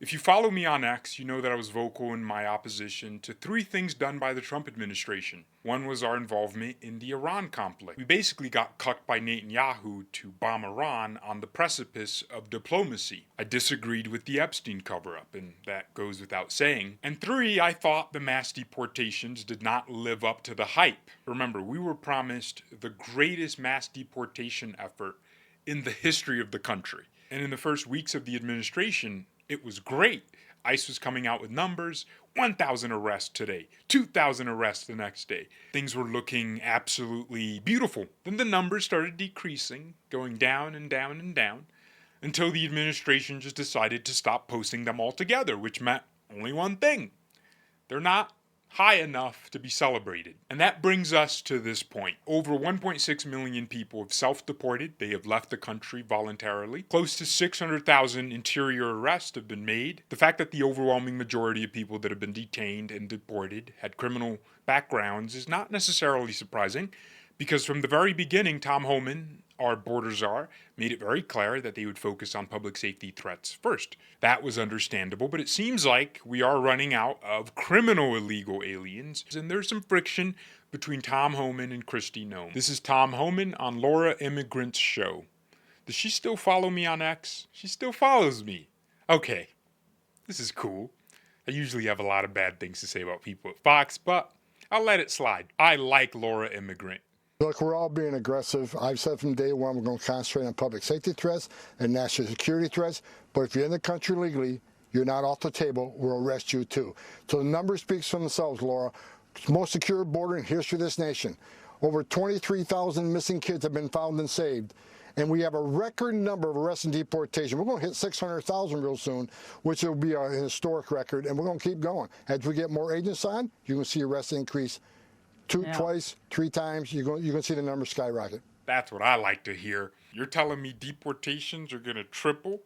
If you follow me on X, you know that I was vocal in my opposition to three things done by the Trump administration. One was our involvement in the Iran conflict. We basically got cucked by Netanyahu to bomb Iran on the precipice of diplomacy. I disagreed with the Epstein cover-up, and that goes without saying. And three, I thought the mass deportations did not live up to the hype. Remember, we were promised the greatest mass deportation effort in the history of the country. And in the first weeks of the administration, it was great. ICE was coming out with numbers 1,000 arrests today, 2,000 arrests the next day. Things were looking absolutely beautiful. Then the numbers started decreasing, going down and down and down, until the administration just decided to stop posting them altogether, which meant only one thing: they're not high enough to be celebrated. And that brings us to this point. Over 1.6 million people have self-deported. They have left the country voluntarily. Close to 600,000 interior arrests have been made. The fact that the overwhelming majority of people that have been detained and deported had criminal backgrounds is not necessarily surprising, because from the very beginning, Tom Homan, our border czar, made it very clear that they would focus on public safety threats first. That was understandable, but it seems like we are running out of criminal illegal aliens, and there's some friction between Tom Homan and Kristi Noem. This is Tom Homan on Laura Immigrant's show. Does she still follow me on X? She still follows me. Okay, this is cool. I usually have a lot of bad things to say about people at Fox, but I'll let it slide. I like Laura Immigrant. Look, we're all being aggressive. I've said from day one we're going to concentrate on public safety threats and national security threats. But if you're in the country legally, you're not off the table, we'll arrest you too. So the number speaks for themselves, Laura. It's the most secure border in history of this nation. Over 23,000 missing kids have been found and saved. And we have a record number of arrests and deportation. We're going to hit 600,000 real soon, which will be a historic record, and we're going to keep going. As we get more agents on, you're going to see arrests increase. Twice, three times, you're going to see the numbers skyrocket. That's what I like to hear. You're telling me deportations are going to triple?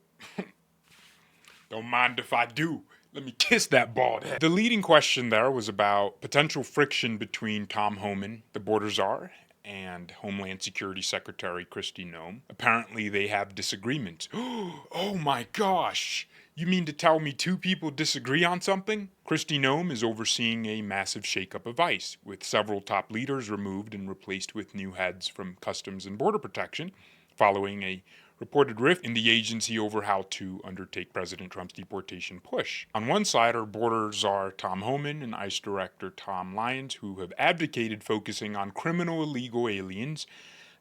Don't mind if I do. Let me kiss that bald head. The leading question there was about potential friction between Tom Homan, the border czar, and Homeland Security Secretary Kristi Noem. Apparently they have disagreements. Oh my gosh! You mean to tell me two people disagree on something? Kristi Noem is overseeing a massive shakeup of ICE, with several top leaders removed and replaced with new heads from Customs and Border Protection, following a reported rift in the agency over how to undertake President Trump's deportation push. On one side are border czar Tom Homan and ICE Director Tom Lyons, who have advocated focusing on criminal illegal aliens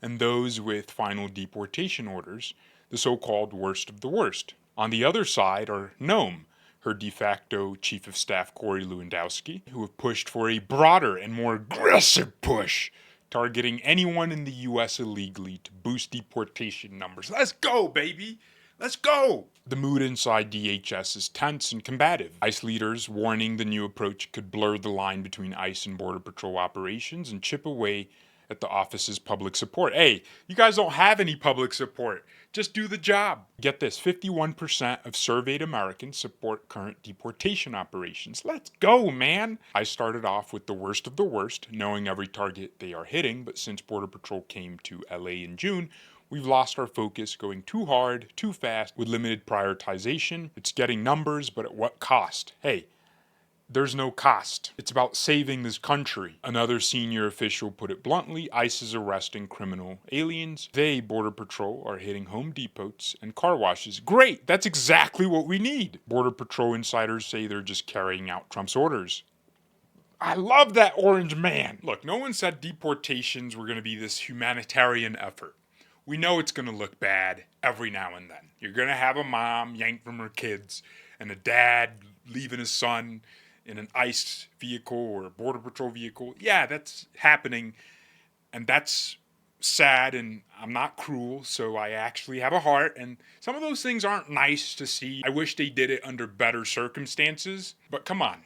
and those with final deportation orders, the so-called worst of the worst. On the other side are Noem, her de facto chief of staff Corey Lewandowski, who have pushed for a broader and more aggressive push, targeting anyone in the U.S. illegally to boost deportation numbers. Let's go, baby! Let's go! The mood inside DHS is tense and combative. ICE leaders warning the new approach could blur the line between ICE and Border Patrol operations and chip away at the office's public support. Hey, you guys don't have any public support. Just do the job. Get this, 51% of surveyed Americans support current deportation operations. Let's go, man. I started off with the worst of the worst, knowing every target they are hitting, but since Border Patrol came to LA in June, we've lost our focus, going too hard, too fast, with limited prioritization. It's getting numbers, but at what cost? Hey, there's no cost. It's about saving this country. Another senior official put it bluntly: ICE is arresting criminal aliens. They, Border Patrol, are hitting Home Depots and car washes. Great! That's exactly what we need. Border Patrol insiders say they're just carrying out Trump's orders. I love that orange man. Look, no one said deportations were going to be this humanitarian effort. We know it's going to look bad every now and then. You're going to have a mom yanked from her kids and a dad leaving his son in an ICE vehicle or a Border Patrol vehicle. Yeah, that's happening, and that's sad, and I'm not cruel, so I actually have a heart, and some of those things aren't nice to see. I wish they did it under better circumstances, but come on.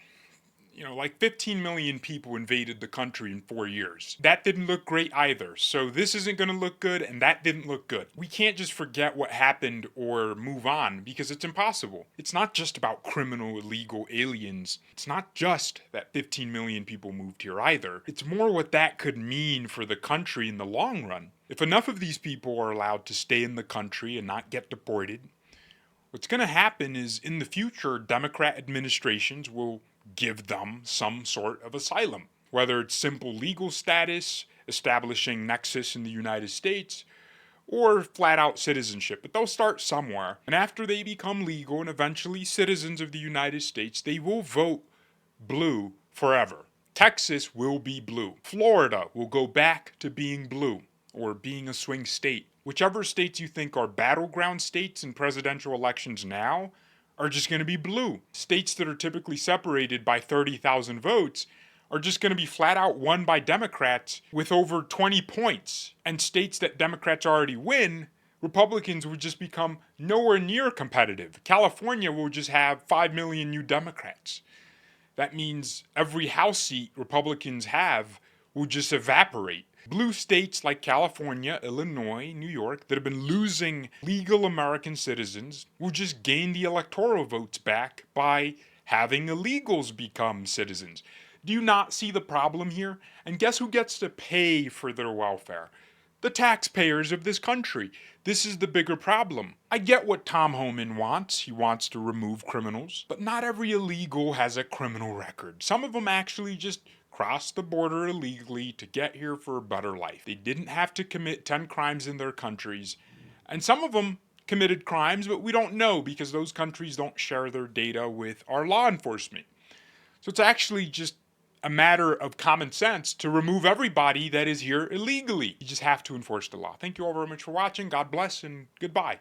Like 15 million people invaded the country in 4 years. That didn't look great either. So this isn't going to look good, and that didn't look good. We can't just forget what happened or move on, because it's impossible. It's not just about criminal illegal aliens. It's not just that 15 million people moved here either. It's more what that could mean for the country in the long run. If enough of these people are allowed to stay in the country and not get deported, What's going to happen is in the future, Democrat administrations will give them some sort of asylum, whether it's simple legal status, establishing nexus in the United States, or flat out citizenship. But they'll start somewhere. And after they become legal and eventually citizens of the United States, they will vote blue forever. Texas will be blue. Florida will go back to being blue or being a swing state. Whichever states you think are battleground states in presidential elections now are just going to be blue. States that are typically separated by 30,000 votes are just going to be flat out won by Democrats with over 20 points. And states that Democrats already win, Republicans would just become nowhere near competitive. California will just have 5 million new Democrats. That means every House seat Republicans have will just evaporate. Blue states like California, Illinois, New York that have been losing legal American citizens will just gain the electoral votes back by having illegals become citizens. Do you not see the problem here? And guess who gets to pay for their welfare? The taxpayers of this country. This is the bigger problem. I get what Tom Homan wants. He wants to remove criminals. But not every illegal has a criminal record. Some of them actually just crossed the border illegally to get here for a better life. They didn't have to commit 10 crimes in their countries. And some of them committed crimes, but we don't know because those countries don't share their data with our law enforcement. So it's actually just a matter of common sense to remove everybody that is here illegally. You just have to enforce the law. Thank you all very much for watching. God bless and goodbye.